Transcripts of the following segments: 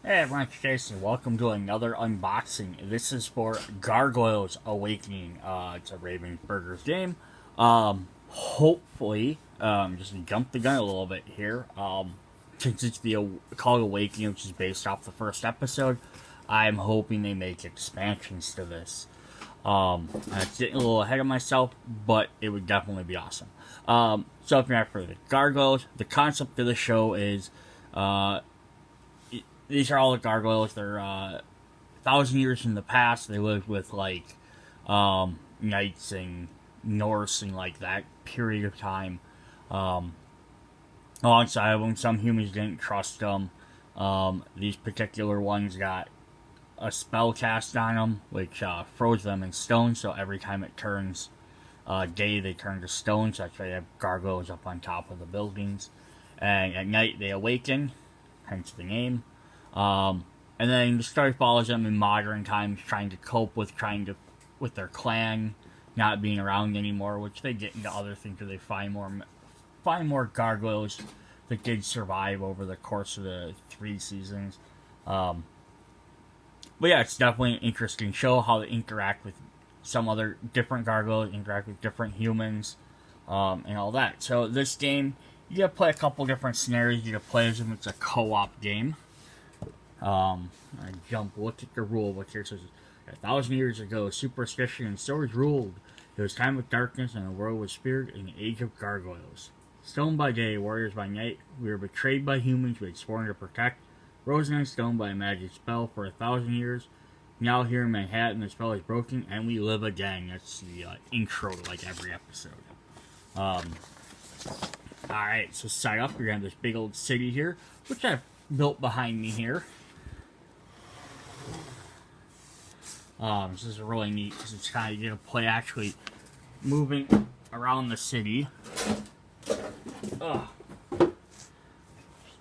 Hey everyone, it's Jason. Welcome to another unboxing. This is for Gargoyles Awakening. It's a Ravensburger's game. Hopefully, just jump the gun a little bit here. Since it's the called Awakening, which is based off the first episode, I'm hoping they make expansions to this. I'm getting a little ahead of myself, but it would definitely be awesome. So if you're not further, Gargoyles, the concept of the show is, these are all the gargoyles. They're 1,000 years in the past. They lived with knights and Norse and like that period of time. Alongside of them, some humans didn't trust them. These particular ones got a spell cast on them, which froze them in stone. So every time it turns day, they turn to stone. So that's why they have gargoyles up on top of the buildings. And at night, they awaken, hence the name. And then the story follows them in modern times, trying to cope with their clan not being around anymore, which they get into other things where they find more gargoyles that did survive over the course of the 3 seasons. But yeah, it's definitely an interesting show how they interact with some other different gargoyles, interact with different humans, and all that. So this game, you gotta play a couple different scenarios. You gotta play as if it's a co-op game. I look at the rule book here. It says, 1,000 years ago, superstition and swords ruled. It was time of darkness, and the world was feared in the age of gargoyles. Stone by day, warriors by night, we were betrayed by humans we had sworn to protect, frozen in stone by a magic spell for 1,000 years. Now here in Manhattan, the spell is broken, and we live again. That's the intro to like every episode. Alright, so side up, you're gonna have this big old city here, which I've built behind me here. This is really neat because it's kind of, you get to play actually moving around the city.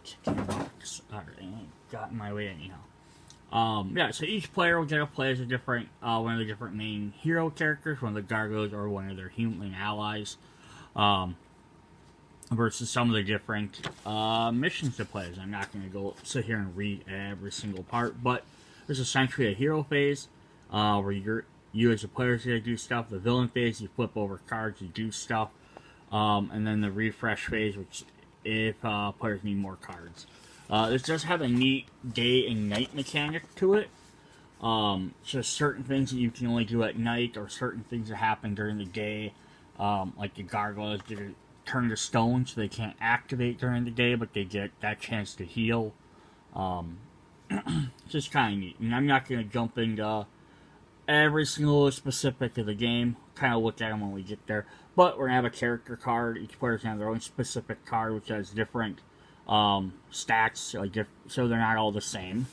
Kicking rocks. Alright, got in my way anyhow. Yeah, so each player will get to play as a different, one of the different main hero characters, one of the gargoyles or one of their human allies, versus some of the different missions to play as. I'm not going to go sit here and read every single part, but there's essentially a hero phase, where you as a player is going to do stuff. The villain phase, you flip over cards, you do stuff. And then the refresh phase, which if players need more cards. This does have a neat day and night mechanic to it. So certain things that you can only do at night, or certain things that happen during the day. Like the gargoyles get turn to stone, so they can't activate during the day, but they get that chance to heal. It's just kind of neat. And I'm not going to jump into every single specific of the game. Kind of look at them when we get there. But we're going to have a character card. Each player's going to have their own specific card, which has different stats, so they're not all the same.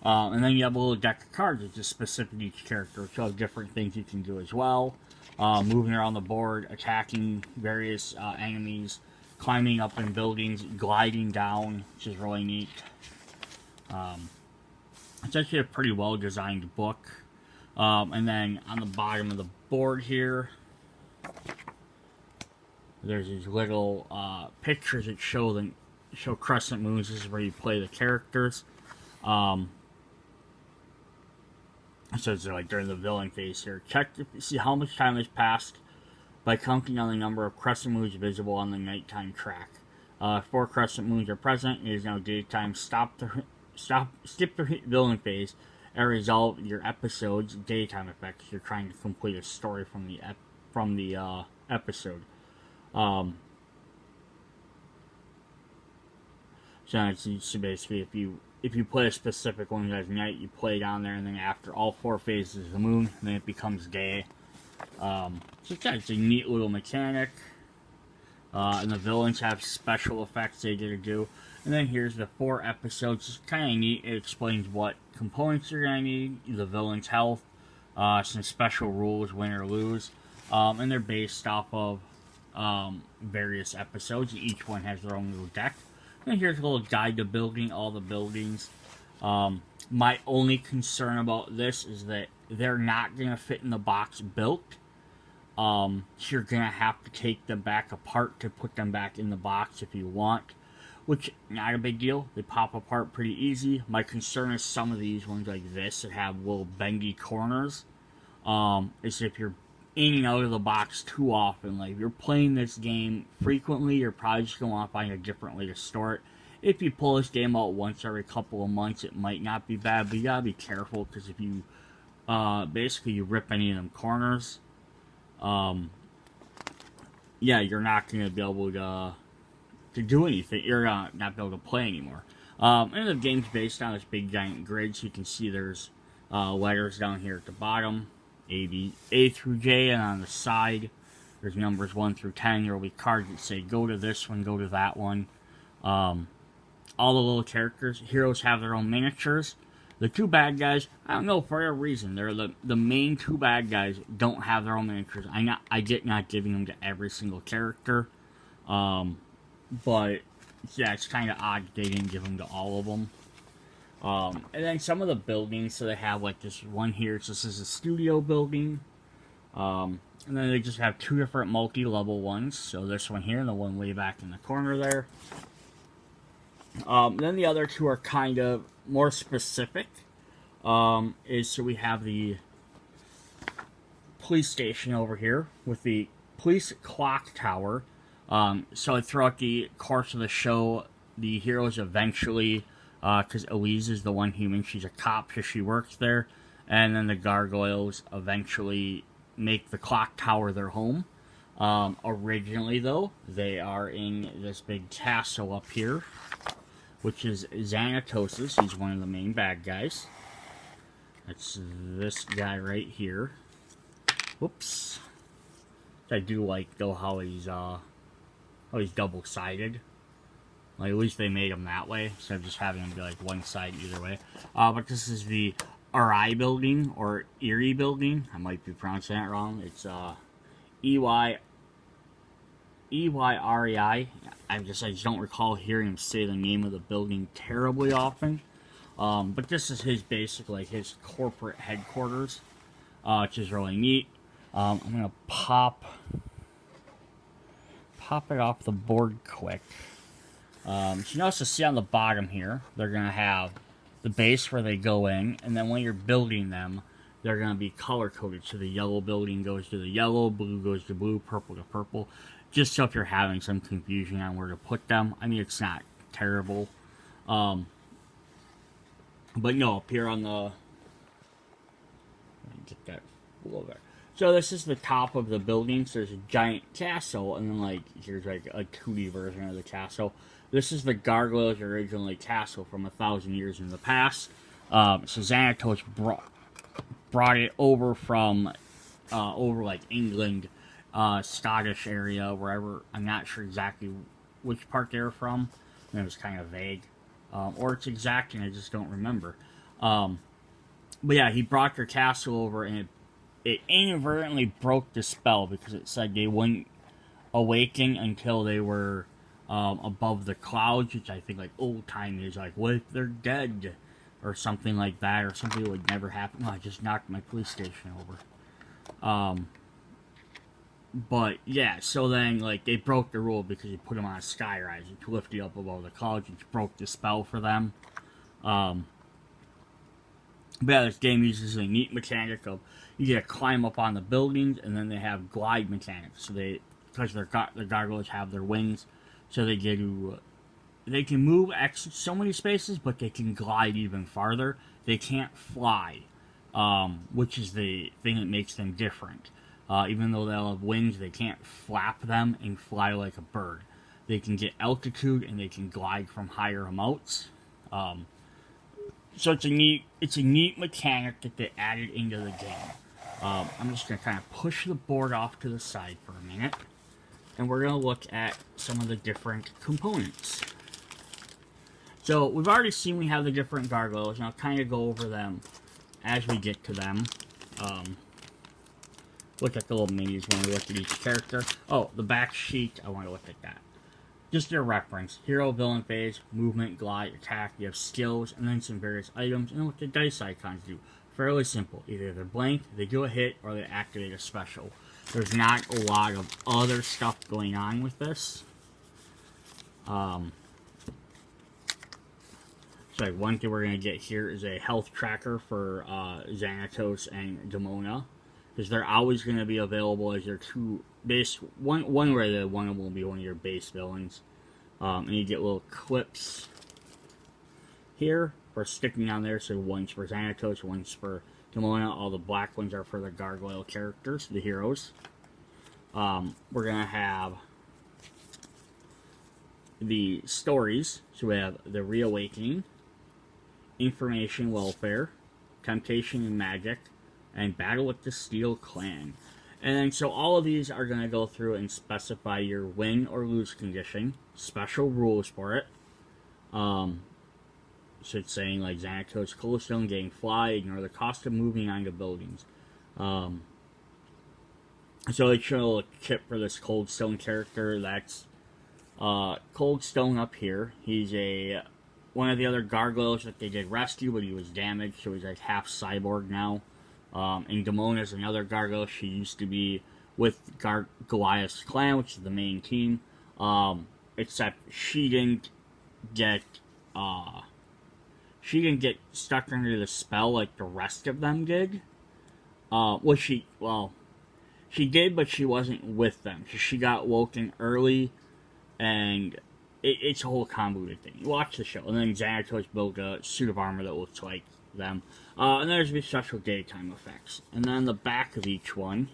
And then you have a little deck of cards that's just specific to each character, which have different things you can do as well. Moving around the board, attacking various enemies, climbing up in buildings, gliding down, which is really neat. It's actually a pretty well designed book. And then on the bottom of the board here, there's these little pictures that show crescent moons. This is where you play the characters. So it's like during the villain phase here. Check to see how much time has passed by counting on the number of crescent moons visible on the nighttime track. If 4 crescent moons are present, it is now daytime. Skip the villain phase and resolve your episode's daytime effects. You're trying to complete a story from the episode. So basically, if you play a specific one at night, you play down there, and then after all 4 phases of the moon, then it becomes day. So it's a neat little mechanic. And the villains have special effects they get to do. And then here's the 4 episodes. It's kind of neat. It explains what components you're going to need, the villain's health, some special rules, win or lose. And they're based off of various episodes. Each one has their own little deck. And here's a little guide to building all the buildings. My only concern about this is that they're not going to fit in the box built. So you're going to have to take them back apart to put them back in the box if you want. which, not a big deal. They pop apart pretty easy. My concern is some of these ones like this that have little bendy corners. Is if you're in and out of the box too often. Like, if you're playing this game frequently, you're probably just going to want to find a different way to store it. If you pull this game out once every couple of months, it might not be bad, but you gotta be careful, because if you, basically you rip any of them corners, yeah, you're not going to be able to do anything. You're not be able to play anymore. And the game's based on this big giant grid, so you can see there's letters down here at the bottom, A through J, and on the side there's numbers 1 through 10. There will be cards that say go to this one, go to that one. All the little characters, heroes have their own miniatures. The two bad guys, I don't know, for a reason, they're the main two bad guys don't have their own miniatures. I get not giving them to every single character. But, yeah, it's kind of odd they didn't give them to all of them. And then some of the buildings, so they have, like, this one here, so this is a studio building. And then they just have two different multi-level ones, so this one here and the one way back in the corner there. Then the other two are kind of more specific. So we have the police station over here with the police clock tower. So throughout the course of the show, the heroes eventually, because Eliza is the one human, she's a cop, so she works there, and then the Gargoyles eventually make the clock tower their home. Originally, though, they are in this big castle up here, which is Xanatosis. He's one of the main bad guys. That's this guy right here. Whoops. I do like, though, how he's double-sided. Like, at least they made him that way, instead of just having him be, like, one side either way. But this is the RI building, or Erie building. I might be pronouncing that wrong. It's, E-Y-R-E-I. I just don't recall hearing him say the name of the building terribly often. But this is his basic, like, his corporate headquarters, which is really neat. I'm gonna pop it off the board quick. So you notice to see on the bottom here, they're gonna have the base where they go in, and then when you're building them, they're gonna be color coded. So the yellow building goes to the yellow, blue goes to blue, purple to purple. Just so if you're having some confusion on where to put them. I mean, it's not terrible. But no, up here on the... Let me get that over there. So this is the top of the building. So there's a giant castle, and then, like, here's, like, a 2D version of the castle. This is the Gargoyles' original castle from 1,000 years in the past. So Xanatos brought it over from, like, England, Scottish area, wherever. I'm not sure exactly which part they were from. And it was kind of vague. Or it's exact, and I just don't remember. But yeah, he brought their castle over, and it inadvertently broke the spell, because it said they wouldn't awaken until they were above the clouds, which I think, like, old time is like, what if they're dead? Or something like that, or something that would never happen. Oh, I just knocked my police station over. But, yeah, so then, like, they broke the rule because you put them on a skyrise to lift you up above the clouds, which broke the spell for them. But yeah, this game uses a neat mechanic of, you get to climb up on the buildings, and then they have glide mechanics. So because the Gargoyles have their wings, so they can move so many spaces, but they can glide even farther. They can't fly, which is the thing that makes them different. Even though they'll have wings, they can't flap them and fly like a bird. They can get altitude, and they can glide from higher amounts. So it's a neat mechanic that they added into the game. I'm just going to kind of push the board off to the side for a minute, and we're going to look at some of the different components. So we've already seen we have the different gargoyles, and I'll kind of go over them as we get to them. Look at the little minis when we look at each character. Oh, the back sheet, I want to look at that. Just your reference. Hero, villain phase, movement, glide, attack. You have skills, and then some various items, and then what the dice icons do. Fairly simple. Either they're blank, they do a hit, or they activate a special. There's not a lot of other stuff going on with this. So like one thing we're going to get here is a health tracker for Xanatos and Demona. Because they're always going to be available as your two base. One way that one of them will be one of your base villains. And you get little clips here for sticking on there. So one's for Xanatos, one's for Demona. All the black ones are for the Gargoyle characters, the heroes. We're going to have the stories. So we have the Reawakening, Information Welfare, Temptation and Magic, and Battle with the Steel Clan. And then, so all of these are going to go through and specify your win or lose condition, special rules for it. So it's saying, like, Xanatos, Coldstone, getting fly, ignore the cost of moving onto buildings. So it's showing a little kit for this Coldstone character. That's Coldstone up here. He's one of the other gargoyles that they did rescue, but he was damaged, so he's like half cyborg now. And Demona is another gargoyle. She used to be with Goliath's clan, which is the main team. Except she didn't get stuck under the spell like the rest of them did. She did, but she wasn't with them. So she got woken early, and it's a whole convoluted thing. You watch the show, and then Xanatos built a suit of armor that looks like them. And there's the special daytime effects. And then on the back of each one,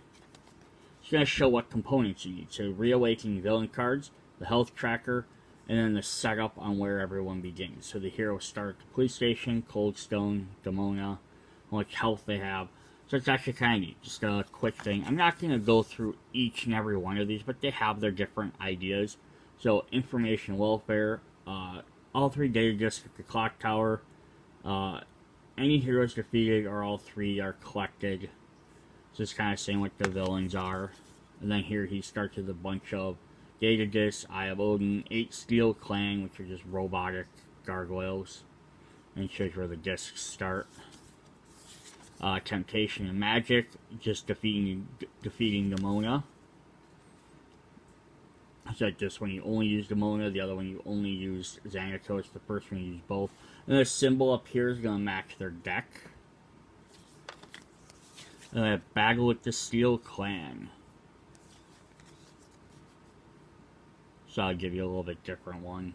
it's going to show what components you need. So Reawakening villain cards, the health tracker, and then the setup on where everyone begins. So the heroes start at the police station, Coldstone, Demona, how much health they have. So it's actually kind of neat. Just a quick thing. I'm not going to go through each and every one of these, but they have their different ideas. So Information Welfare, all 3 data discs at the clock tower, any heroes defeated or all 3 are collected. Just kind of saying what the villains are. And then here he starts with a bunch of data discs, Eye of Odin, 8 Steel Clan, which are just robotic gargoyles. And shows where the discs start. Temptation and Magic, just defeating Demona. So like this one you only use Demona, the other one you only use Xanatos, the first one you use both. And the symbol up here is going to match their deck. And then Battle with the Steel Clan. So I'll give you a little bit different one.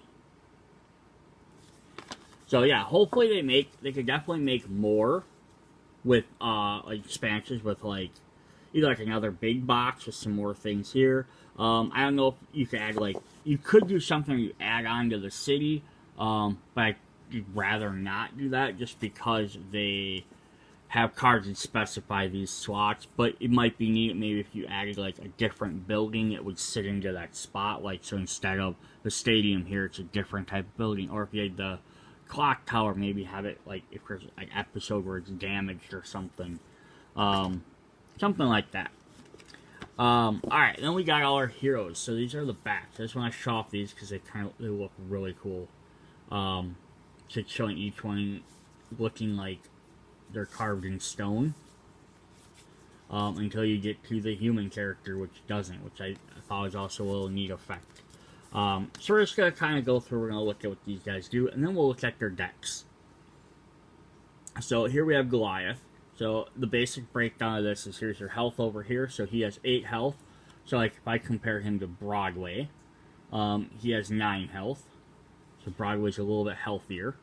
So yeah, hopefully they could definitely make more with like expansions with like either like another big box with some more things here. I don't know if you could add you could do something you add on to the city, but I'd rather not do that just because they have cards that specify these slots. But it might be neat maybe if you added like a different building, it would sit into that spot. Like so instead of the stadium here, it's a different type of building. Or if you had the clock tower, maybe have it like if there's an episode where it's damaged or something. Something like that. Alright, then we got all our heroes. So these are the backs. I just want to show off these because they look really cool. Just showing each one looking like they're carved in stone. Until you get to the human character, which doesn't, which I thought was also a little neat effect. So we're just going to kind of go through, we're going to look at what these guys do, and then we'll look at their decks. So here we have Goliath. So the basic breakdown of this is here's your health over here. So he has 8 health. So like if I compare him to Broadway, he has 9 health. So Broadway's a little bit healthier.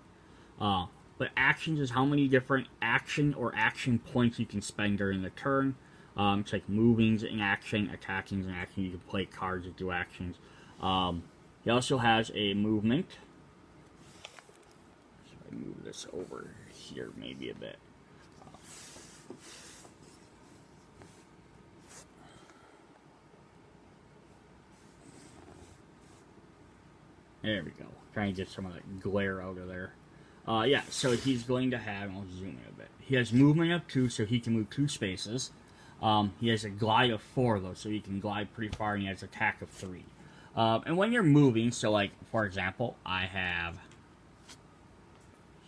But actions is how many different action or action points you can spend during the turn. It's like moving's in action, attacking's in action. You can play cards that do actions. He also has a movement. So I move this over here maybe a bit. There we go. Trying to get some of that glare out of there. Yeah, so he's going to have, I'll zoom in a bit. He has movement of 2, so he can move 2 spaces. He has a glide of 4, though, so he can glide pretty far, and he has attack of 3. And when you're moving, so like, for example, I have,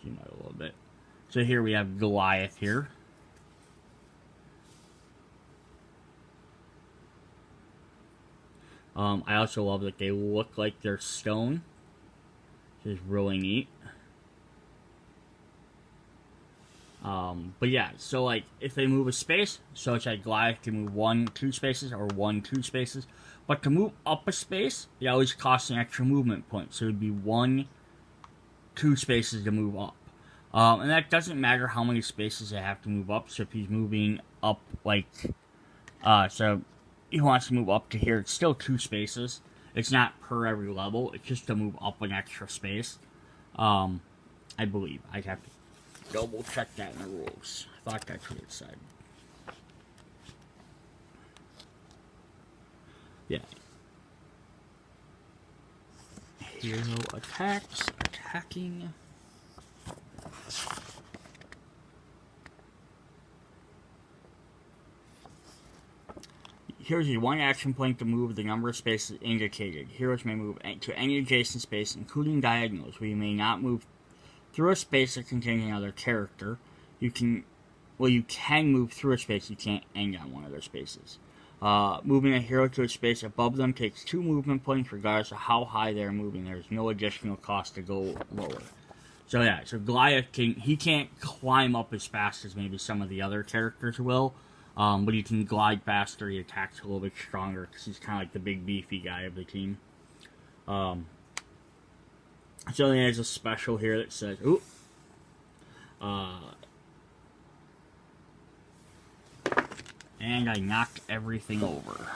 zoom out a little bit. So here we have Goliath here. I also love that they look like they're stone. Which is really neat. But yeah, so like if they move a space, so it's like Goliath can move 1-2 spaces or 1-2 spaces. But to move up a space, it always costs an extra movement point. So it'd be 1-2 spaces to move up. And that doesn't matter how many spaces they have to move up. So if he's moving up like so he wants to move up to here, it's still 2 spaces. It's not per every level, it's just to move up an extra space. I believe. I'd have to double check that in the rules. I thought that's what it said. Yeah. Hero attacks, attacking. Here's your 1 action point to move the number of spaces indicated. Heroes may move to any adjacent space, including diagonals, where you may not move through a space that contains another character. You can move through a space, you can't end on one of their spaces. Moving a hero to a space above them takes 2 movement points regardless of how high they're moving. There's no additional cost to go lower. So yeah, so Goliath can't climb up as fast as maybe some of the other characters will, but he can glide faster, he attacks a little bit stronger, because he's kind of like the big beefy guy of the team. So there's a special here that says, ooh, and I knocked everything over.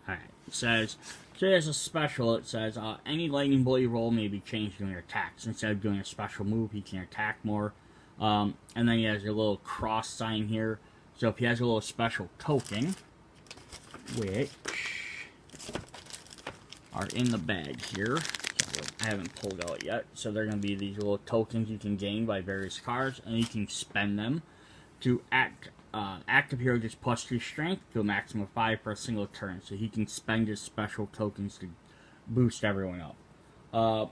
Alright, it says, so there's a special, it says, any lightning bolt you roll may be changed during your attacks. Instead of doing a special move, he can attack more. And then he has a little cross sign here. So if he has a little special token, which are in the bag here, so I haven't pulled out yet, so they're going to be these little tokens you can gain by various cards, and you can spend them to active hero gets +2 strength to a maximum of 5 for a single turn, so he can spend his special tokens to boost everyone up.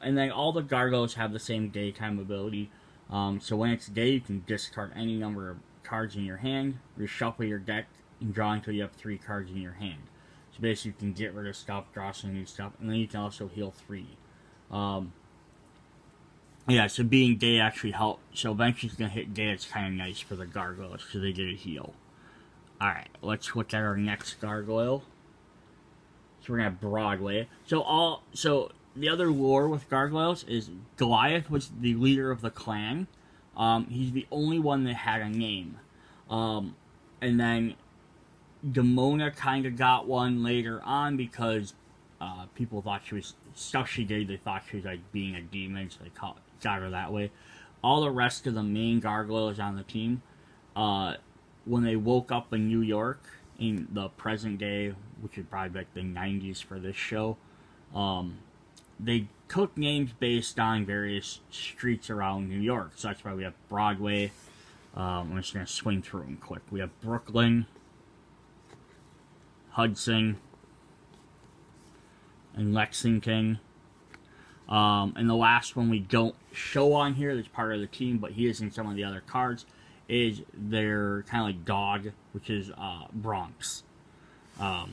And then all the Gargoyles have the same daytime ability, so when it's day you can discard any number of cards in your hand, reshuffle your deck, and draw until you have 3 cards in your hand. So basically you can get rid of stuff, draw some new stuff, and then you can also heal 3. Yeah, so being day actually helps. So eventually it's going to hit day, it's kind of nice for the Gargoyles, because they get a heal. Alright, let's look at our next Gargoyle. So we're going to have Broadway. So the other lore with Gargoyles is Goliath was the leader of the clan. He's the only one that had a name. And then Demona kind of got one later on because people thought she was, stuff she did, they thought she was like being a demon, so they got her that way. All the rest of the main Gargoyles on the team, when they woke up in New York in the present day, which would probably be like the 90s for this show, they took names based on various streets around New York. So that's why we have Broadway. I'm just going to swing through them quick. We have Brooklyn, Hudson, and Lexington. And the last one we don't show on here that's part of the team, but he is in some of the other cards, is their kind of like dog, which is Bronx. So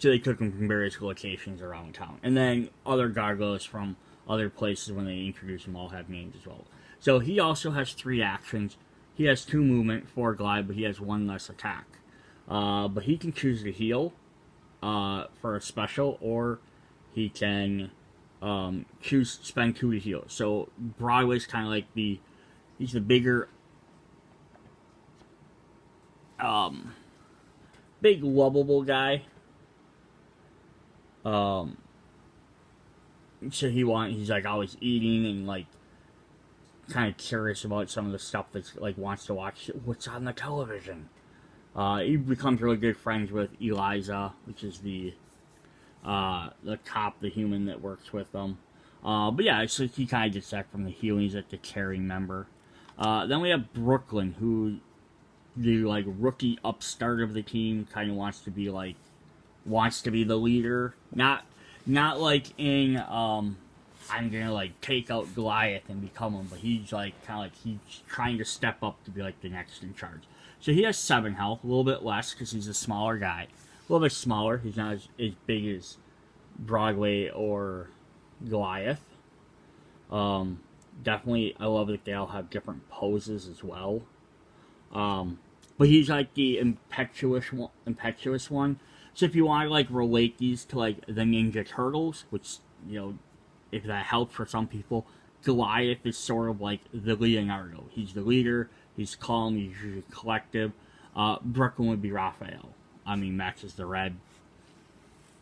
they took them from various locations around town. And then other Gargoyles from other places, when they introduce them, all have names as well. So he also has 3 actions. He has 2 movement, 4 glide, but he has 1 less attack. But he can choose to heal for a special, or he can spend 2 to heal. So Broadway's kind of like he's the bigger, big lovable guy. So he's like always eating and like kind of curious about some of the stuff that's like wants to watch what's on the television. He becomes really good friends with Eliza, which is the cop, the human that works with them. But yeah, so he kind of gets that from the healing. He's like the caring member. Then we have Brooklyn, who the like rookie upstart of the team, kind of wants to be the leader. Not like in I'm gonna like take out Goliath and become him, but he's like kind of like he's trying to step up to be like the next in charge. So he has 7 health, a little bit less because he's a smaller guy. A little bit smaller. He's not as big as Broadway or Goliath. Definitely, I love that they all have different poses as well. But he's like the impetuous one. So if you want to like relate these to like the Ninja Turtles, which if that helps for some people, Goliath is sort of like the Leonardo. He's the leader. He's calm. He's usually collective. Brooklyn would be Raphael. I mean, matches the red.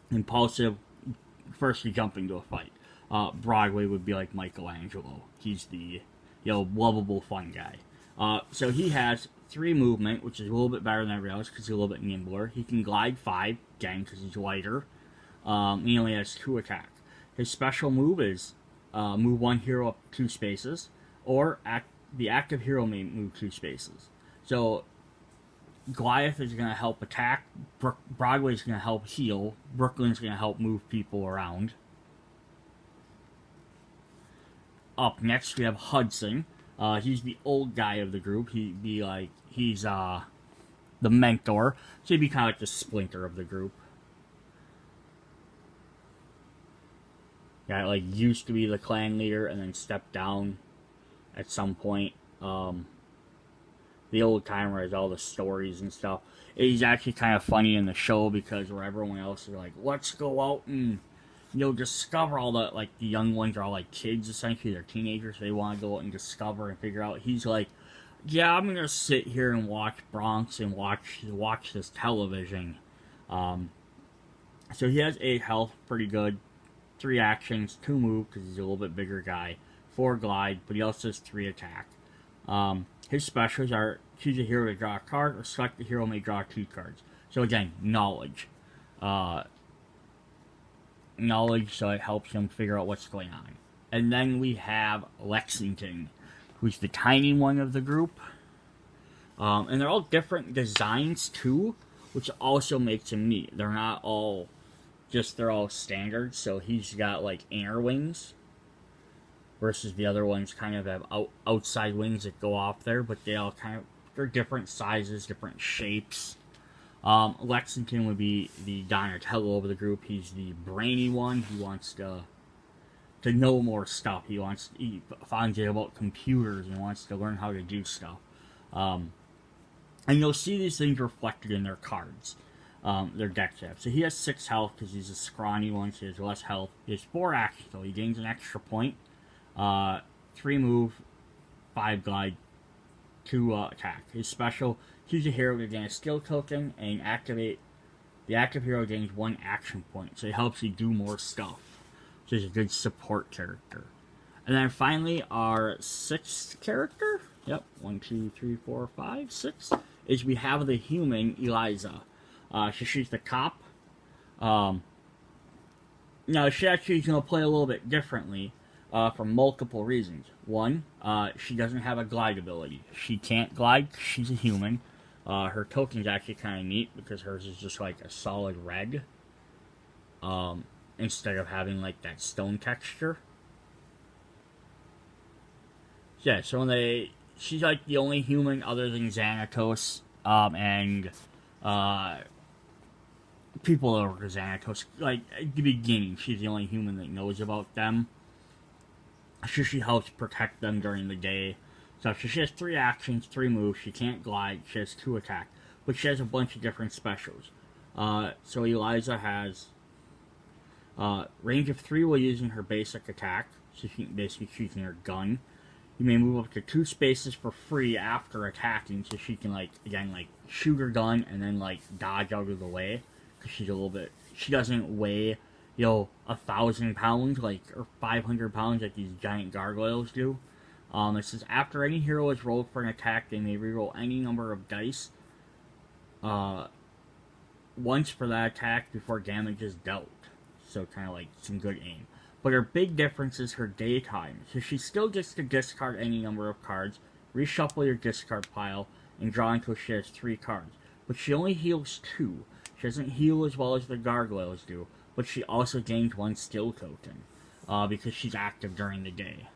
Impulsive. First, you jump into a fight. Broadway would be like Michelangelo. He's the lovable, fun guy. So he has 3 movement, which is a little bit better than everybody else because he's a little bit nimbler. He can glide 5, again, because he's lighter. He only has 2 attack. His special move is move 1 hero up 2 spaces, or the active hero may move 2 spaces. So Goliath is going to help attack, Broadway is going to help heal, Brooklyn's going to help move people around. Up next we have Hudson. He's the old guy of the group. He's the mentor, so he'd be kind of like the Splinter of the group. Guy used to be the clan leader and then stepped down at some point. The old timer has all the stories and stuff. He's actually kind of funny in the show because where everyone else is like, let's go out and discover all the the young ones are all like kids essentially. They're teenagers. So they want to go out and discover and figure out. He's like, yeah, I'm gonna sit here and watch Bronx and watch this television. So he has 8 health, pretty good. 3 actions, 2 move because he's a little bit bigger guy. 4 glide, but he also has 3 attack. His specials are choose a hero to draw a card, or select the hero may draw 2 cards. So again, knowledge. Knowledge, so it helps him figure out what's going on. And then we have Lexington, who's the tiny one of the group. And they're all different designs too, which also makes him neat. They're not all they're all standard. So he's got inner wings, versus the other ones kind of have outside wings that go off there, but they're different sizes, different shapes. Lexington would be the Donatello of the group. He's the brainy one. He wants to know more stuff. He finds out about computers and wants to learn how to do stuff. And you'll see these things reflected in their cards, their deck tab. So he has 6 health because he's a scrawny one, so he has less health. He has 4 actions, so he gains an extra point. 3 move, 5 glide, 2 attack. His special, choose a hero to gain a skill token and activate. The active hero gains 1 action point, so it helps you do more stuff. So he's a good support character. And then finally, our 6th character, 1, 2, 3, 4, 5, 6, is we have the human Eliza. So she's the cop. Now she actually is going to play a little bit differently. For multiple reasons. One, she doesn't have a glide ability. She can't glide. She's a human. Her token's actually kind of neat because hers is just like a solid red. Instead of having that stone texture. Yeah, so she's the only human other than Xanatos, and people over Xanatos. At the beginning, she's the only human that knows about them. So she helps protect them during the day. So she has 3 actions, 3 moves. She can't glide. She has 2 attack. But she has a bunch of different specials. So Eliza has range of 3 while using her basic attack. So she can basically using her gun. You may move up to 2 spaces for free after attacking. So she can shoot her gun and then dodge out of the way. Because she's a little bit... She doesn't weigh 1,000 pounds, or 500 pounds like these giant gargoyles do. It says, after any hero is rolled for an attack, they may reroll any number of dice once for that attack before damage is dealt. So kind of some good aim. But her big difference is her daytime. So she still gets to discard any number of cards, reshuffle your discard pile, and draw until she has 3 cards. But she only heals 2. She doesn't heal as well as the gargoyles do. But she also gains 1 skill token, because she's active during the day.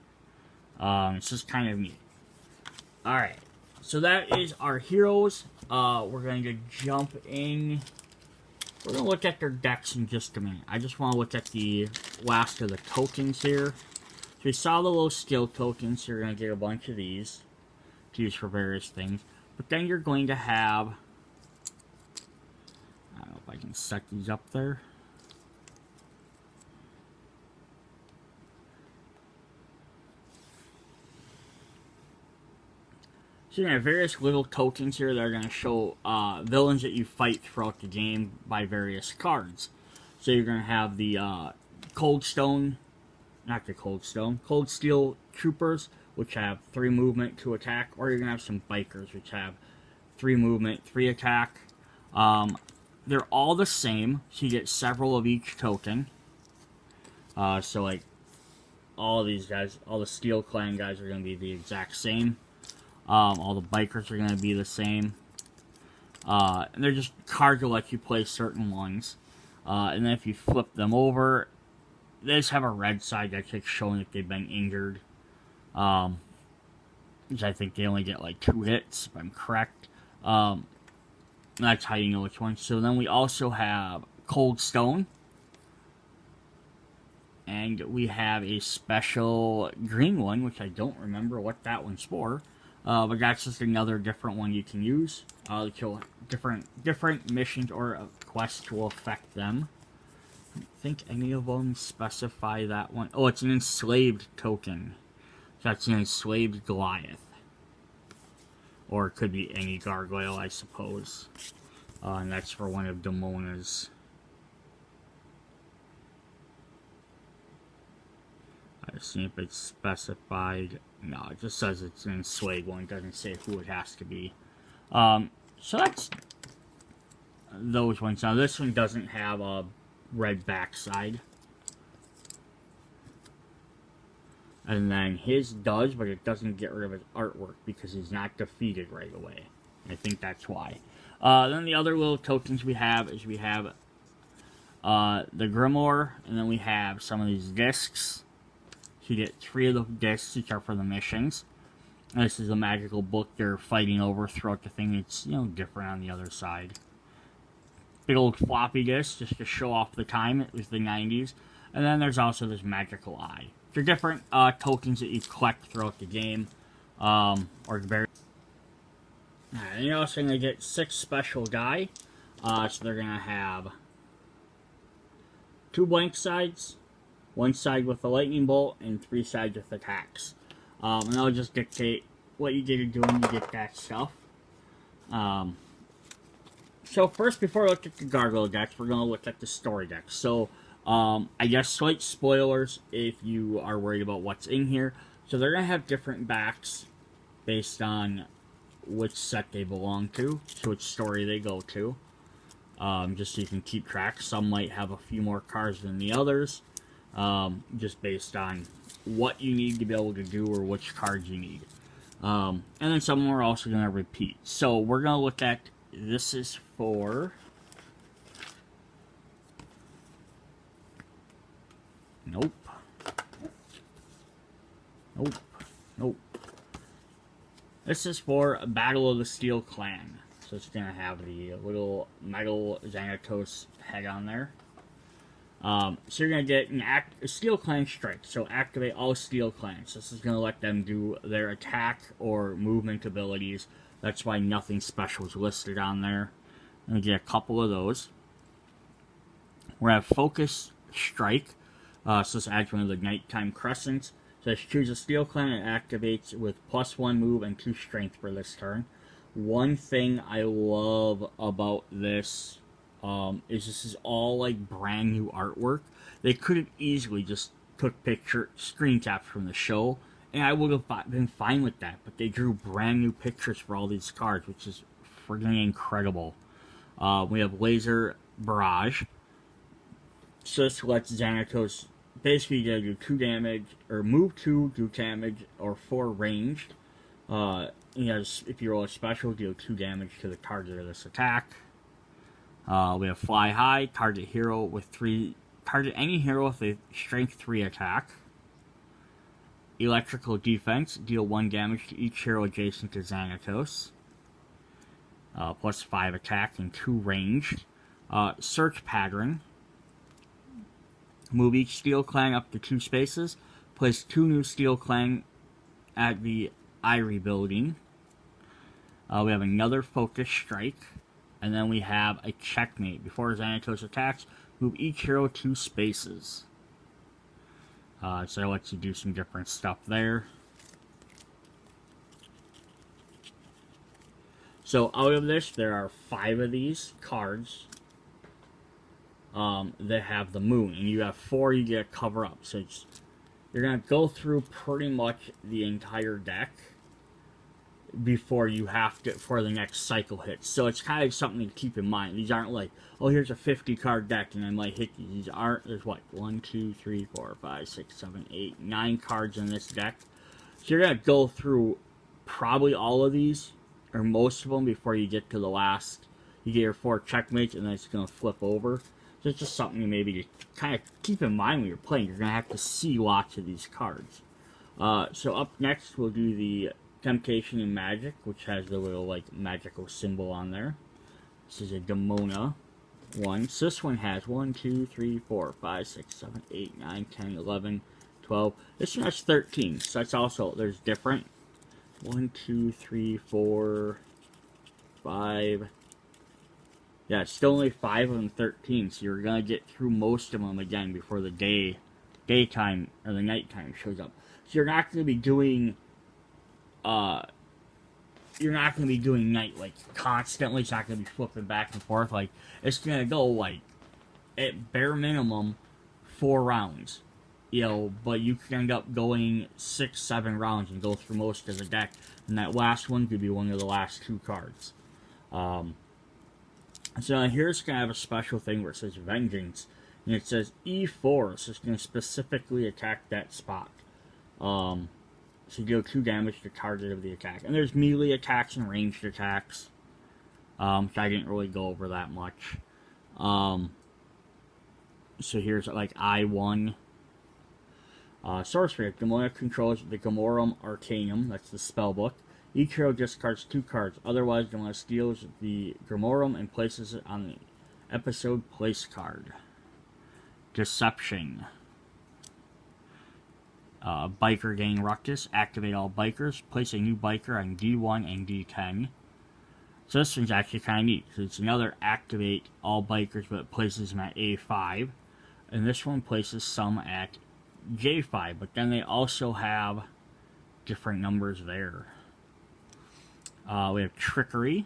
It's just kind of neat. Alright, so that is our heroes. We're going to jump in We're going to look at their decks in just a minute. I just want to look at the last of the tokens here. So we saw the little skill tokens. You're going to get a bunch of these to use for various things. But then you're going to have... I don't know if I can set these up there. So you're going to have various little tokens here that are going to show villains that you fight throughout the game by various cards. So you're going to have the Cold Steel Troopers, which have 3 movement, 2 attack, or you're going to have some Bikers, which have 3 movement, 3 attack. They're all the same, so you get several of each token. So like, all these guys, all the Steel Clan guys are going to be the exact same. All the Bikers are going to be the same. And they're just cards that let you play certain ones. And then if you flip them over, they just have a red side that's like showing that they've been injured. Which I think they only get like 2 hits, if I'm correct. That's how you know which one. So then we also have Cold Stone. And we have a special green one, which I don't remember what that one's for. But that's just another different one you can use. Different missions or quests will affect them. I don't think any of them specify that one. Oh, it's an enslaved token. So that's an enslaved Goliath. Or it could be any gargoyle, I suppose. And that's for one of Damona's. I see if it's specified. No, it just says it's an enslaved one. It doesn't say who it has to be. So that's those ones. Now this one doesn't have a red backside. And then his does, but it doesn't get rid of his artwork because he's not defeated right away. I think that's why. Then the other little tokens we have is we have the Grimoire, and then we have some of these discs. So you get 3 of the discs, which are for the missions. And this is a magical book they're fighting over throughout the thing. It's, you know, different on the other side. Big old floppy disk, just to show off the time. It was the 90s. And then there's also this magical eye. They're different tokens that you collect throughout the game. Or very. And you're also going to get 6 special die. So they're going to have 2 blank sides, 1 side with a lightning bolt, and 3 sides with attacks. And that'll just dictate what you get to do when you get that stuff. So first, before we look at the Gargoyle decks, we're going to look at the story decks. So, I guess slight spoilers if you are worried about what's in here. So they're going to have different backs based on which set they belong to, so which story they go to. Just so you can keep track. Some might have a few more cards than the others. Just based on what you need to be able to do or which cards you need. And then some are also going to repeat. So we're going to look at, this is for... Nope. This is for Battle of the Steel Clan. So it's going to have the little metal Xanatos head on there. So you're going to get a Steel Clan strike. So activate all Steel Clans. This is going to let them do their attack or movement abilities. That's why nothing special is listed on there. I'm going to get a couple of those. We're going to have Focus Strike. So this adds one of the Nighttime Crescents. So let's choose a Steel Clan and activates with +1 move and 2 strength for this turn. One thing I love about this is this is all like brand new artwork. They could have easily just took screen caps from the show, and I would have been fine with that. But they drew brand new pictures for all these cards, which is friggin' incredible. We have Laser Barrage. So this lets Xanatos basically do 2 damage, or move 2, do damage, or 4 ranged. If you roll a special, deal 2 damage to the target of this attack. We have Fly High, target any hero with a strength 3 attack. Electrical Defense, deal 1 damage to each hero adjacent to Xanatos. +5 attack and 2 ranged. Search pattern. Move each steel clang up to 2 spaces. Place 2 new steel clang at the Eyrie building. We have another focus strike. And then we have a checkmate. Before Xanatos attacks, move each hero 2 spaces. So that lets you do some different stuff there. So out of this, there are 5 of these cards that have the moon. And you have 4 you get to cover up. So you're going to go through pretty much the entire deck before you have to, for the next cycle hits. So it's kind of something to keep in mind. These aren't like, oh, here's a 50 card deck and I might hit these. These aren't, there's what, 1, 2, 3, 4, 5, 6, 7, 8, 9 cards in this deck. So you're going to go through probably all of these, or most of them, before you get to the last. You get your 4 checkmates and then it's going to flip over. So it's just something maybe to kind of keep in mind when you're playing. You're going to have to see lots of these cards. So up next we'll do the Temptation and Magic, which has the little like magical symbol on there. This is a Demona one. So this one has 1, 2, 3, 4, 5, 6, 7, 8, 9, 10, 11, 12. This one has 13. So that's also, there's different. 1, 2, 3, 4, 5. Yeah, it's still only 5 of them 13. So you're gonna get through most of them again before the daytime or the nighttime shows up. So you're not gonna be doing night like constantly. It's not gonna be flipping back and forth. Like it's gonna go like at bare minimum 4 rounds, you know. But you can end up going 6, 7 rounds and go through most of the deck. And that last one could be one of the last 2 cards. So here's gonna have a special thing where it says Vengeance, and it says E4, so it's gonna specifically attack that spot. So you deal 2 damage to target of the attack. And there's melee attacks and ranged attacks. So I didn't really go over that much. So here's like I1. Sorcery. Grimoire controls the Grimoire Arcanum. That's the spellbook. Each hero discards 2 cards. Otherwise, Grimoire steals the Grimoire and places it on the episode place card. Deception. Biker Gang Ruckus. Activate all bikers. Place a new biker on D1 and D10. So this one's actually kind of neat. So it's another activate all bikers, but it places them at A5. And this one places some at J5. But then they also have different numbers there. We have Trickery.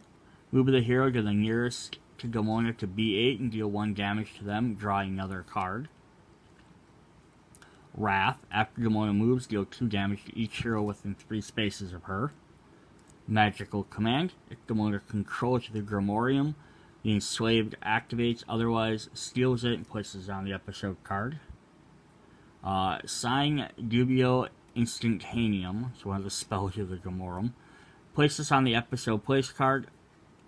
Move the hero to the nearest to Demona to B8 and deal 1 damage to them, drawing another card. Wrath. After Demona moves, deal 2 damage to each hero within 3 spaces of her. Magical Command. If Demona controls the Grimoire, the enslaved activates, otherwise steals it and places it on the episode card. Sign Dubio Instantaneum, so one of the spells of the Grimoire. Place this on the episode place card.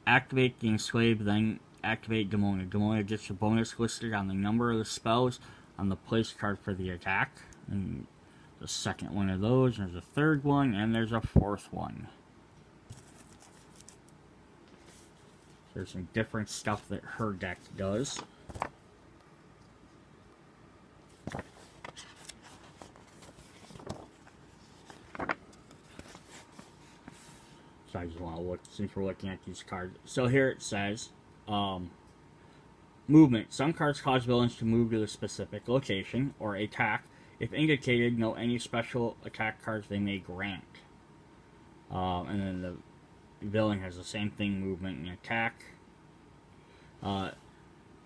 Activate the enslaved, then activate Demona. Demona gets a bonus listed on the number of the spells on the place card for the attack. And the second one of those, there's a third one, and there's a 4th one. There's some different stuff that her deck does. So I just want to look, since we're looking at these cards. So here it says, movement. Some cards cause villains to move to a specific location or attack. If indicated, know any special attack cards they may grant. And then the villain has the same thing, movement and attack.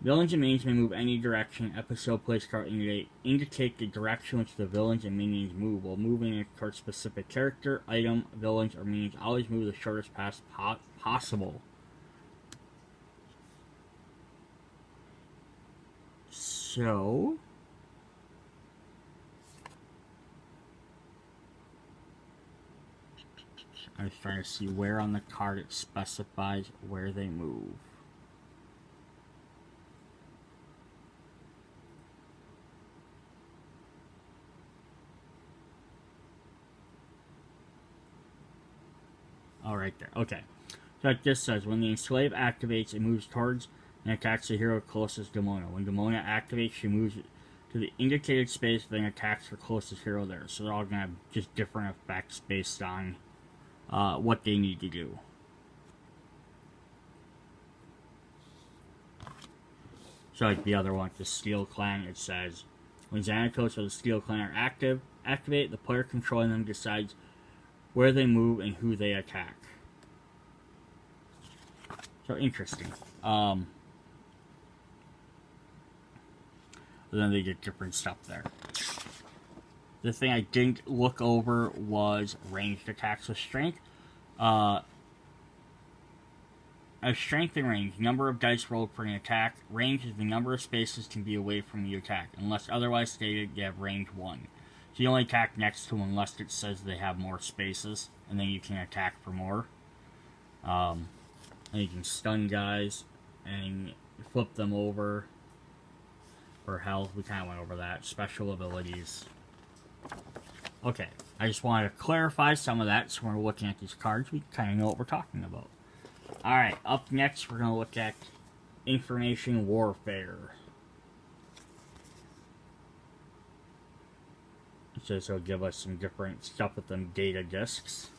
Villains and minions may move any direction. Episode place card indicate the direction which the villains and minions move. While moving towards specific character, item, villains, or minions always move the shortest path possible. So I was trying to see where on the card it specifies where they move. Oh, right there. Okay. So it just says, when the enslave activates, it moves towards and attacks the hero closest to Demona. When Demona activates, she moves to the indicated space, then attacks her closest hero there. So they're all going to have just different effects based on what they need to do. So like the other one, the Steel Clan, it says, when Xanatos or the Steel Clan are activate, the player controlling them decides where they move and who they attack. So interesting. Then they get different stuff there. The thing I didn't look over was ranged attacks with strength. As strength and range, number of dice rolled for an attack. Range is the number of spaces to be away from the attack. Unless otherwise stated, you have range 1. So you only attack next to them unless it says they have more spaces, and then you can attack for more. And you can stun guys and flip them over for health. We kind of went over that. Special abilities. Okay, I just wanted to clarify some of that, so when we're looking at these cards, we kind of know what we're talking about. Alright, up next we're going to look at Information Warfare. So this will give us some different stuff with them data discs.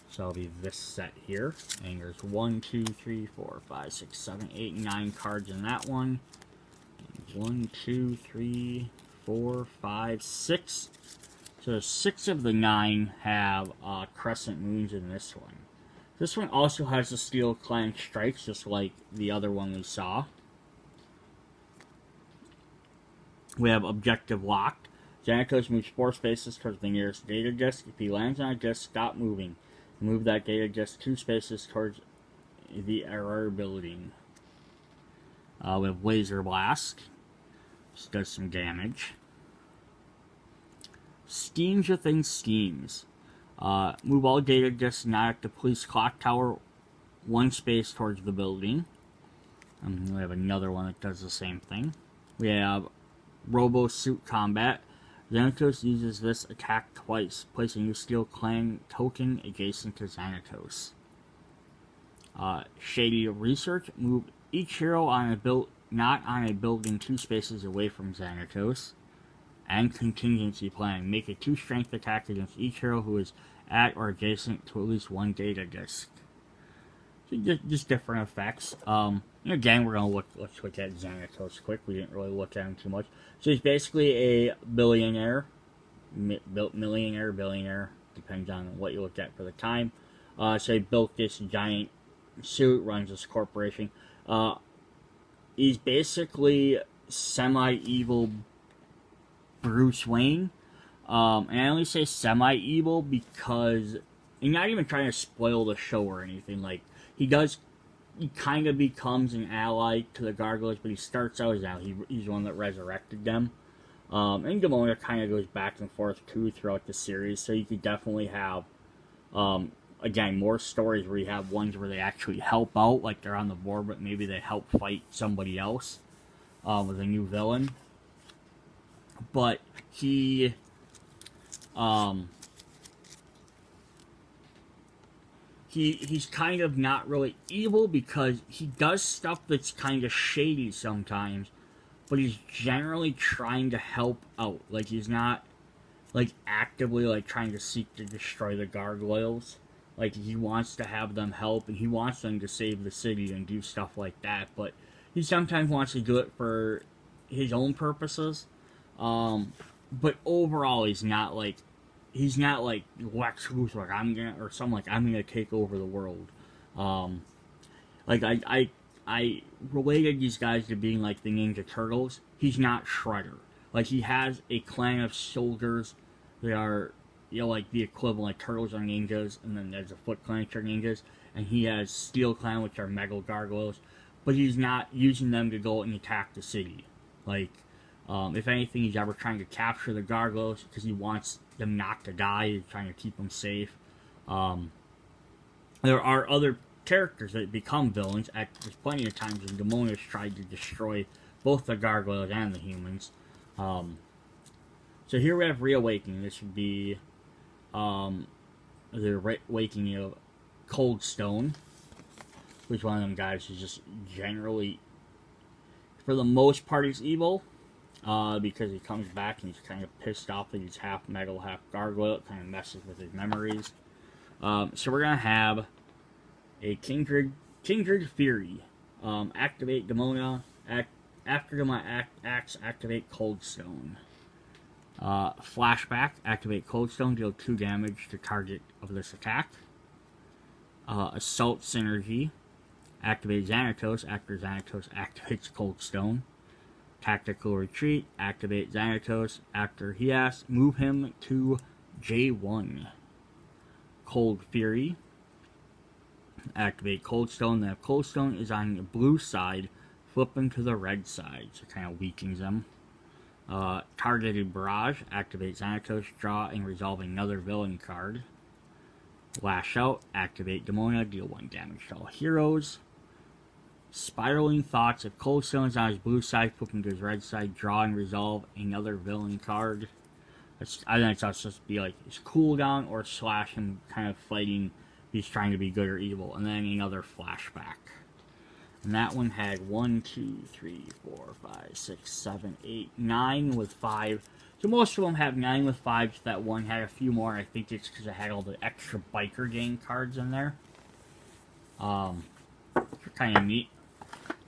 So it'll be this set here. And there's 1, 2, 3, 4, 5, 6, 7, 8, 9 cards in that one. 1, 2, 3, 4, 5, 6. So 6 of the 9 have crescent moons in this one. This one also has the Steel Clan strikes, just like the other one we saw. We have objective locked. Xanatos moves 4 spaces towards the nearest data disk. If he lands on a disk, stop moving. Move that data disk 2 spaces towards the error building. We have Laser Blast. This does some damage. Schemes within schemes. Move all data disks not at the police clock tower 1 space towards the building. We have another one that does the same thing. We have Robo Suit Combat. Xanatos uses this attack twice. Place a new Steel Clan token adjacent to Xanatos. Shady Research. Move each hero on a not on a building 2 spaces away from Xanatos. And Contingency Plan. Make a 2 strength attack against each hero who is at or adjacent to at least 1 data disk. So just different effects. Again, we're gonna let's look at Xanatos quick. We didn't really look at him too much. So he's basically a billionaire, billionaire, depends on what you looked at for the time. So he built this giant suit, runs this corporation. He's basically semi-evil Bruce Wayne. And I only say semi-evil because I'm not even trying to spoil the show or anything. Like, he kind of becomes an ally to the Gargoyles, but he starts out as he's the one that resurrected them. And Demona kind of goes back and forth too throughout the series, so you could definitely have, again, more stories where you have ones where they actually help out, like they're on the board, but maybe they help fight somebody else with a new villain. But he's kind of not really evil because he does stuff that's kind of shady sometimes, but he's generally trying to help out. Like, he's not, like, actively, like, trying to seek to destroy the Gargoyles. Like, he wants to have them help, and he wants them to save the city and do stuff like that, but he sometimes wants to do it for his own purposes. But overall, he's not like Lex Luthor, I'm gonna take over the world. Like, I related these guys to being like the Ninja Turtles. He's not Shredder. Like, he has a clan of soldiers that are, like the equivalent, like Turtles are ninjas, and then there's a Foot Clan which are ninjas, and he has Steel Clan, which are Mega Gargoyles, but he's not using them to go and attack the city. Like, if anything, he's ever trying to capture the Gargoyles because he wants them not to die. He's trying to keep them safe. There are other characters that become villains. There's plenty of times when Demona's tried to destroy both the Gargoyles and the humans. So here we have Reawakening. This would be the Reawakening of Cold Stone. basically is one of them guys who's just generally, for the most part, he's evil. Because he comes back and he's kind of pissed off that he's half metal, half gargoyle. It kind of messes with his memories. So we're going to have a Kindred Fury. Activate Demona. After Demona acts, activate Cold Stone. Flashback. Activate Cold Stone. Deal 2 damage to target of this attack. Assault Synergy. Activate Xanatos. After Xanatos activates Cold Stone. Tactical Retreat. Activate Xanatos. After he asks, move him to J1. Cold Fury. Activate Cold Stone. Then if Cold Stone is on the blue side, flip him to the red side. So it kind of weakens them. Targeted Barrage. Activate Xanatos. Draw and resolve another villain card. Lash Out. Activate Demona. Deal 1 damage to all heroes. Spiraling Thoughts. If Cold Stone is on his blue side, flip him to his red side. Draw and resolve another villain card. I think it's supposed to be like his cooldown or slash him kind of fighting. He's trying to be good or evil. And then another flashback. And that one had 1, 2, 3, 4, 5, 6, 7, 8, 9 with 5. So most of them have 9 with 5. That one had a few more. I think it's because it had all the extra biker gang cards in there. Kind of neat.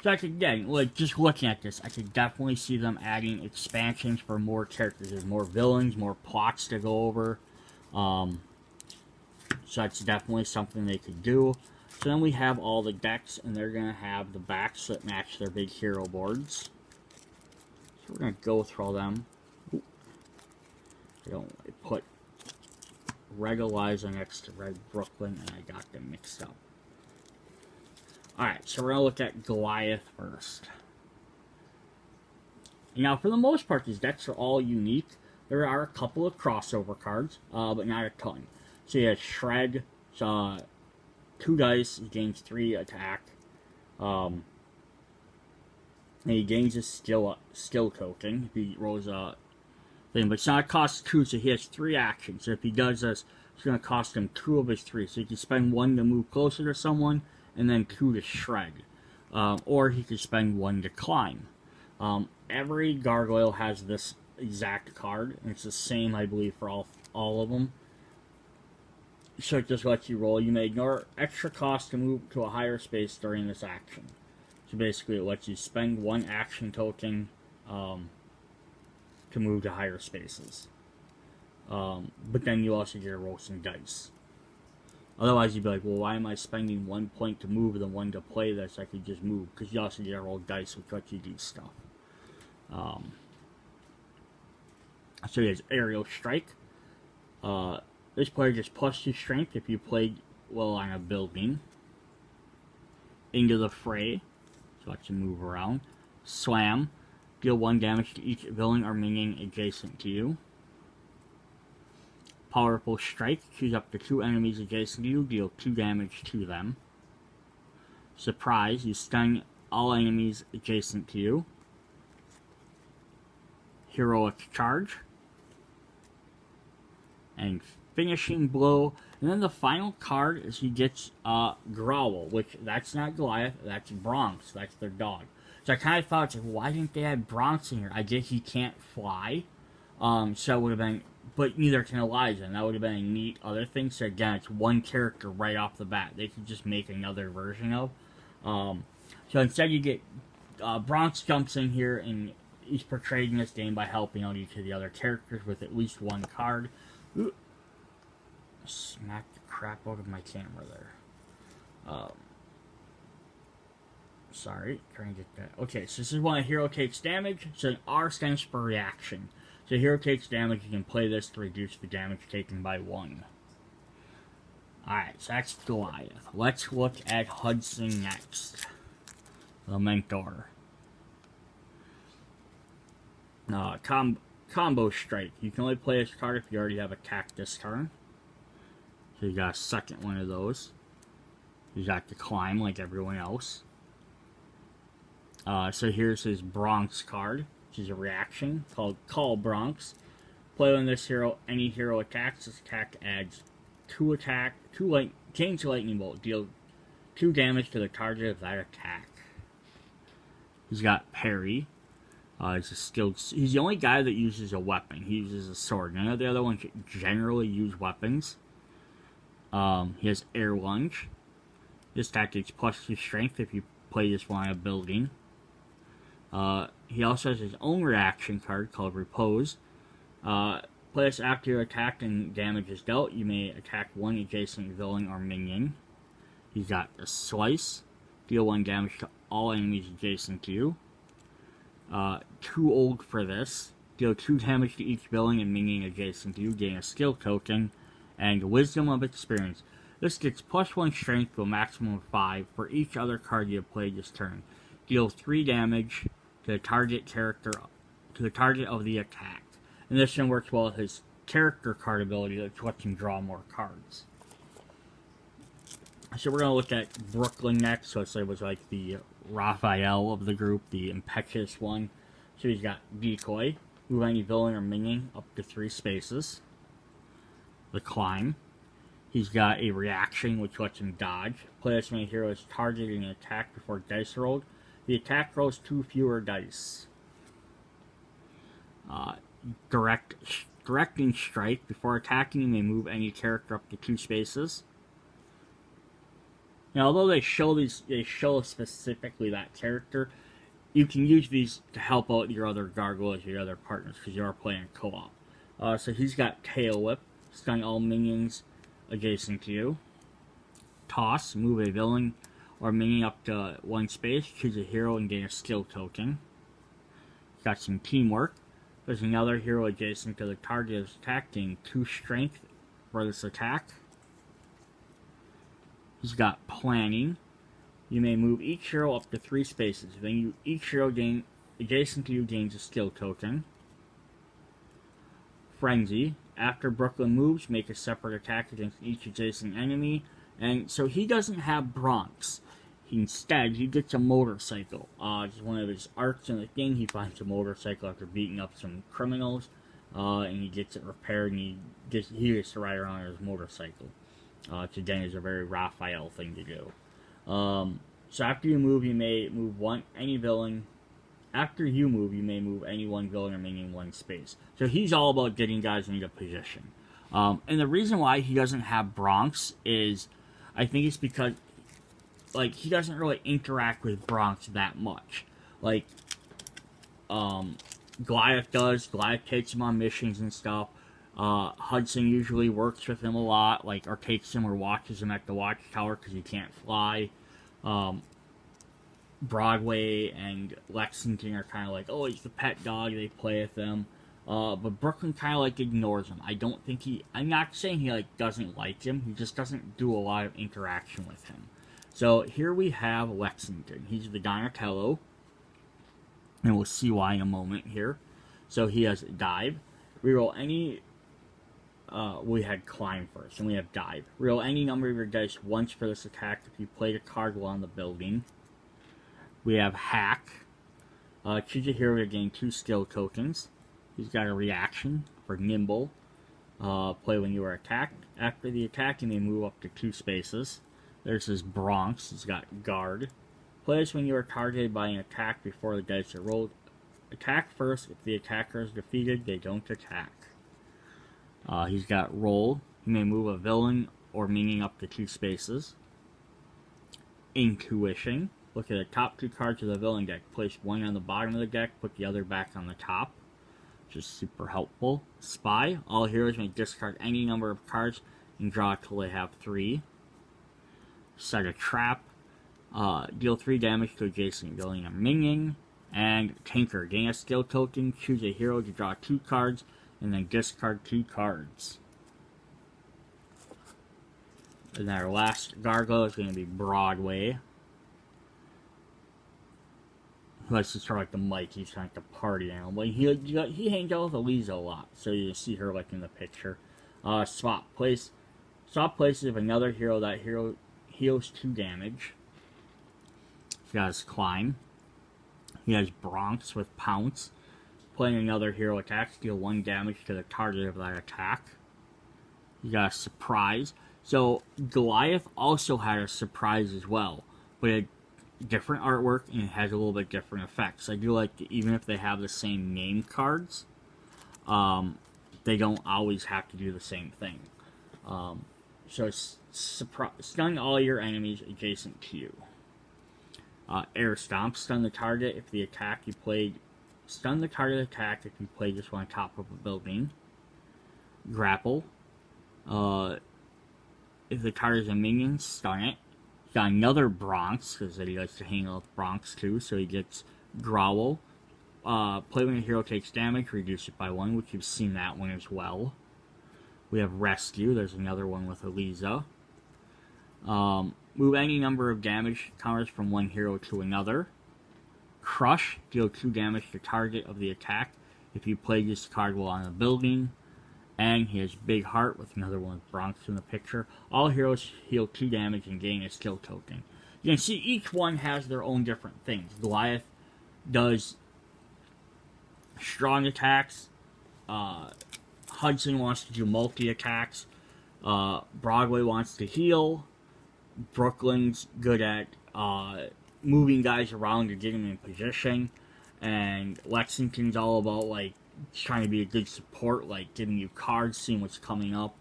So I could, again, like, just looking at this, I could definitely see them adding expansions for more characters. There's more villains, more plots to go over. So that's definitely something they could do. So then we have all the decks, and they're going to have the backs that match their big hero boards. So we're going to go through all them. Ooh. I don't put Red Eliza next to Red Brooklyn, and I got them mixed up. Alright, so we're going to look at Goliath first. Now, for the most part, these decks are all unique. There are a couple of crossover cards, but not a ton. So you have Shred, 2 dice, he gains 3 attack. And he gains his skill token if he rolls a thing. But it's not cost 2, so he has 3 actions. So if he does this, it's going to cost him 2 of his 3. So he can spend 1 to move closer to someone, and then 2 to shred. Or he could spend 1 to climb. Every gargoyle has this exact card, and it's the same, I believe, for all of them. So it just lets you roll. You may ignore extra cost to move to a higher space during this action. So basically it lets you spend 1 action token to move to higher spaces. But then you also get to roll some dice. Otherwise, you'd be like, well, why am I spending 1 point to move and then 1 to play this? I could just move. Because you also get to roll dice, which lets you do stuff. So he has Aerial Strike. This player gets +2 strength if you played well on a building. Into the Fray. So lets you move around. Slam. Deal 1 damage to each villain or minion adjacent to you. Powerful Strike. Choose up to 2 enemies adjacent to you. Deal 2 damage to them. Surprise. You stun all enemies adjacent to you. Heroic Charge. And Finishing Blow. And then the final card is he gets Growl, which that's not Goliath, that's Bronx. That's their dog. So I kind of thought, like, why didn't they add Bronx in here? I guess he can't fly. So it would have been, but neither can Eliza, and that would have been a neat other thing. So again, it's 1 character right off the bat. They could just make another version of. So instead you get, Bronx jumps in here, and he's portrayed in this game by helping out each of the other characters with at least 1 card. Ooh. Smacked the crap out of my camera there. Sorry, trying to get that. Okay, so this is when a hero takes damage. So an R stands for reaction. So a hero takes damage, you can play this to reduce the damage taken by 1. Alright, so that's Goliath. Let's look at Hudson next. The Mentor. Combo Strike. You can only play this card if you already have attacked this turn. So you got a second one of those. You got to climb like everyone else. So here's his Bronx card, which is a reaction called Call Bronx. Play on this hero, any hero attacks. This attack adds 2 change lightning bolt. Deal 2 damage to the target of that attack. He's got parry. He's a skilled. He's the only guy that uses a weapon. He uses a sword. None of the other ones generally use weapons. He has air lunge. This attack takes +2 strength if you play this one on a building. He also has his own reaction card called Repose. Play this after you attack and damage is dealt. You may attack one adjacent villain or minion. He's got a Slice. Deal 1 damage to all enemies adjacent to you. Too old for this. Deal 2 damage to each villain and minion adjacent to you. Gain a skill token. And Wisdom of Experience. This gets +1 strength to a maximum of 5 for each other card you have played this turn. Deal 3 damage to the target character, to the target of the attack. And this one works well with his character card ability that lets him draw more cards. So we're going to look at Brooklyn next. So it was like the Raphael of the group, the impetuous one. So he's got Decoy. Move any villain or minion up to 3 spaces. The Climb. He's got a reaction which lets him dodge. Play this when a hero is targeted an attack before dice rolled. The attack rolls 2 fewer dice. Directing Strike. Before attacking, you may move any character up to 2 spaces. Now, although they show specifically that character, you can use these to help out your other gargoyles, your other partners, because you are playing co-op. So he's got Tail Whip. Stun all minions adjacent to you. Toss. Move a villain or minion up to 1 space. Choose a hero and gain a skill token. He's got some Teamwork. There's another hero adjacent to the target of attack, gain 2 strength for this attack. He's got Planning. You may move each hero up to 3 spaces. Then each hero adjacent to you gains a skill token. Frenzy. After Brooklyn moves, make a separate attack against each adjacent enemy. And so he doesn't have Bronx. Instead, he gets a motorcycle. It's one of his arcs in the thing. He finds a motorcycle after beating up some criminals. And he gets it repaired, and he gets to ride around on his motorcycle. Which again is a very Raphael thing to do. So after you move, you may move any villain. After you move, you may move any one villain or minion 1 space. So he's all about getting guys into position. And the reason why he doesn't have Bronx is, I think it's because, like, he doesn't really interact with Bronx that much. Like, Goliath does. Goliath takes him on missions and stuff. Hudson usually works with him a lot, like, or takes him or watches him at the watchtower because he can't fly. Broadway and Lexington are kind of like, oh, he's the pet dog, they play with him. But Brooklyn kind of like ignores him. I'm not saying he like doesn't like him, he just doesn't do a lot of interaction with him. So here we have Lexington. He's the Donatello, and we'll see why in a moment here. So he has Dive. Reroll any, we had Climb first, and we have Dive. Reroll any number of your dice once for this attack if you played a card while on the building. We have Hack. Choose a hero to gain 2 skill tokens. He's got a reaction for Nimble. Play when you are attacked. After the attack, you may move up to 2 spaces. There's his Bronx. He's got Guard. Play this when you are targeted by an attack before the dice are rolled. Attack first. If the attacker is defeated, they don't attack. He's got Roll. You may move a villain or minion up to 2 spaces. Intuition. Look at the top 2 cards of the villain deck. Place one on the bottom of the deck, put the other back on the top. Which is super helpful. Spy. All heroes may discard any number of cards and draw till they have 3. Set a Trap. Deal 3 damage to adjacent villain or minion. And Tinker. Gain a skill token. Choose a hero to draw 2 cards and then discard 2 cards. And our last gargoyle is going to be Broadway. Who likes to start like the mic, he's kind of like the party animal. But he hangs out with Eliza a lot, so you see her like in the picture. Swap places with another hero. That hero heals 2 damage. He has Climb. He has Bronx with Pounce. Playing another hero attacks, deal 1 damage to the target of that attack. You got a Surprise. So Goliath also had a surprise as well, but it different artwork and it has a little bit different effects. I do like that even if they have the same name cards, they don't always have to do the same thing. So stun all your enemies adjacent to you. Air Stomp, stun the target if the attack you played. Stun the target attack if you play this one on top of a building. Grapple. If the target is a minion, stun it. He's got another Bronx, because he likes to hang out with Bronx too, so he gets Growl. Play when a hero takes damage, reduce it by 1, which you've seen that one as well. We have Rescue, there's another one with Eliza. Move any number of damage counters from one hero to another. Crush, deal 2 damage to target of the attack if you play this card while on a building. And he has Big Heart with another one with Bronx in the picture. All heroes heal 2 damage and gain a skill token. You can see each one has their own different things. Goliath does strong attacks. Hudson wants to do multi-attacks. Broadway wants to heal. Brooklyn's good at moving guys around to get them in position. And Lexington's all about, like, trying to be a good support, like giving you cards, seeing what's coming up.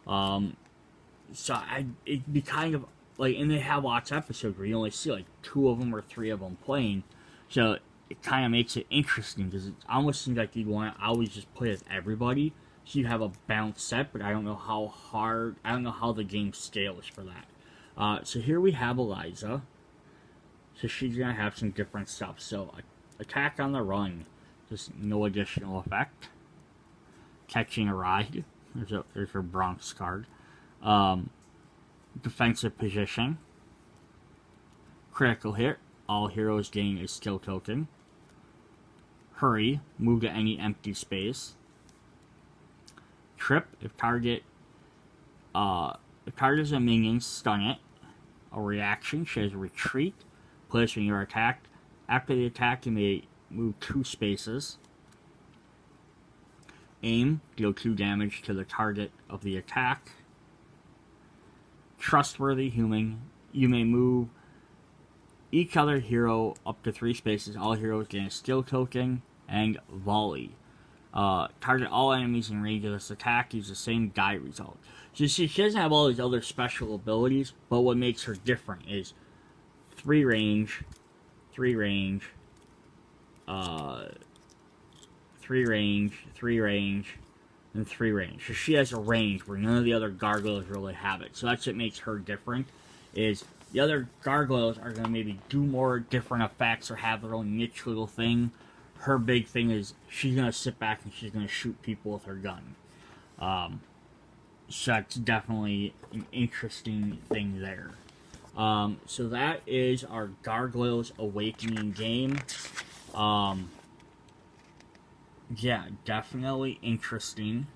So it'd be kind of like, and they have lots of episodes where you only see like 2 of them or 3 of them playing, so it kind of makes it interesting because it almost seems like you'd want to always just play with everybody, so you have a balanced set. But I don't know how the game scales for that. So here we have Eliza. So she's gonna have some different stuff. So attack on the run. Just no additional effect. Catching a ride. There's her Bronx card. Defensive position. Critical hit. All heroes gain a skill token. Hurry. Move to any empty space. Trip. If target is a minion, stun it. A reaction. She has a retreat. Place when you're attacked. After the attack, you may move 2 spaces. Aim, deal 2 damage to the target of the attack. Trustworthy human, you may move each other hero up to 3 spaces. All heroes gain a skill token. And volley. Target all enemies in range of this attack. Use the same die result. So you see, she doesn't have all these other special abilities, but what makes her different is 3 range, 3 range, 3 range, 3 range, and 3 range. So she has a range where none of the other gargoyles really have it. So that's what makes her different, is the other gargoyles are going to maybe do more different effects or have their own niche little thing. Her big thing is she's going to sit back and she's going to shoot people with her gun. So that's definitely an interesting thing there. So that is our Gargoyles Awakening game. Yeah, definitely interesting.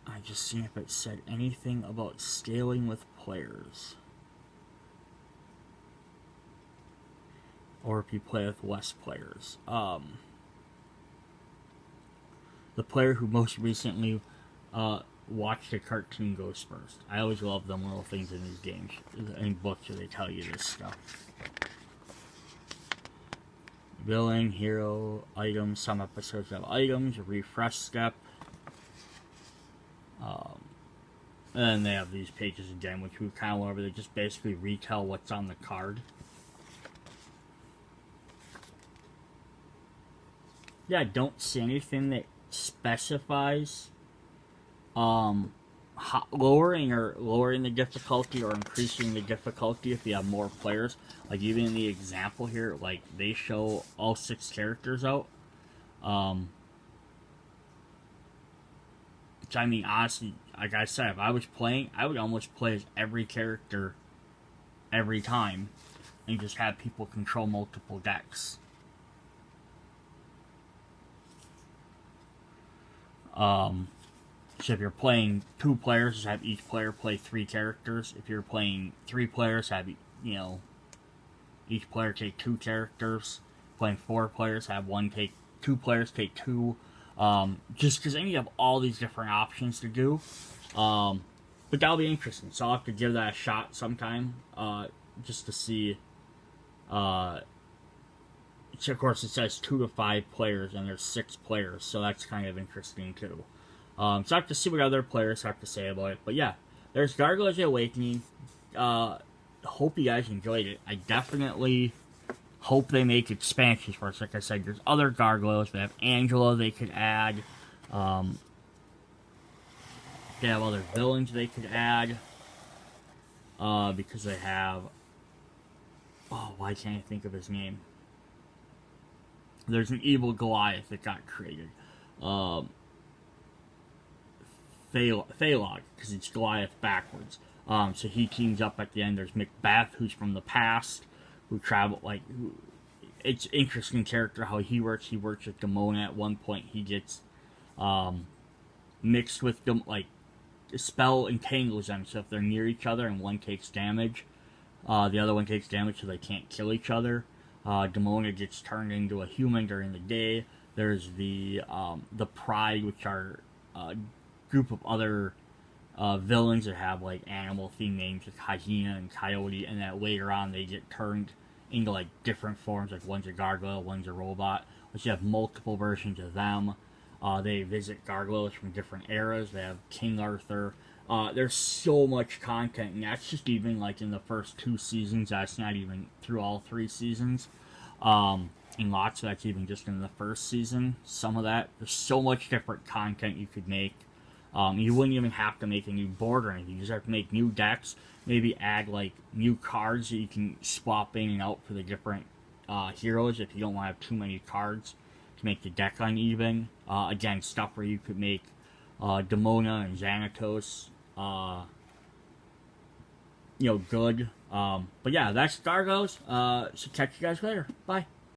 I just see if it said anything about scaling with players. Or if you play with less players. The player who most recently watched a cartoon goes first. I always love them little things in these games, in books where they tell you this stuff. Villain, hero, items. Some episodes have items, a refresh step. And then they have these pages again, which we kind of went over. They just basically retell what's on the card. Yeah, I don't see anything that specifies lowering the difficulty or increasing the difficulty if you have more players. Like even in the example here, like they show all 6 characters out. Which I mean, honestly, like I said, if I was playing, I would almost play as every character every time and just have people control multiple decks. So if you're playing 2 players, have each player play 3 characters. If you're playing 3 players, have, you know, each player take 2 characters. Playing 4 players, have 2 players take 2. Just because then you have all these different options to do. But that'll be interesting. So I'll have to give that a shot sometime, just to see. Of course, it says 2 to 5 players, and there's 6 players, so that's kind of interesting too. So I have to see what other players have to say about it. But yeah, there's Gargoyles The Awakening. Hope you guys enjoyed it. I definitely hope they make expansions for us. Like I said, there's other Gargoyles. They have Angela they could add. They have other villains they could add. Because they have... Oh, why can't I think of his name? There's an evil Goliath that got created. Phalog, because it's Goliath backwards. So he teams up at the end. There's Macbeth, who's from the past, who travel, like, it's interesting character how he works. He works with Demona at one point. He gets, mixed with them, like, the spell entangles them, so if they're near each other and one takes damage, the other one takes damage so they can't kill each other. Demona gets turned into a human during the day. There's the Pride, which are a group of other villains that have like animal-themed names like Hyena and Coyote, and that later on they get turned into like different forms, like one's a gargoyle, one's a robot, which you have multiple versions of them. They visit gargoyles from different eras. They have King Arthur. There's so much content, and that's just even like in the first 2 seasons. That's not even through all 3 seasons. And lots of that's even just in the first season. Some of that. There's so much different content you could make. You wouldn't even have to make a new board or anything. You just have to make new decks. Maybe add like new cards that you can swap in and out for the different heroes if you don't want to have too many cards to make the deck uneven. Again, stuff where you could make Demona and Xanatos, good. But yeah, that's Gargoyles. So catch you guys later. Bye.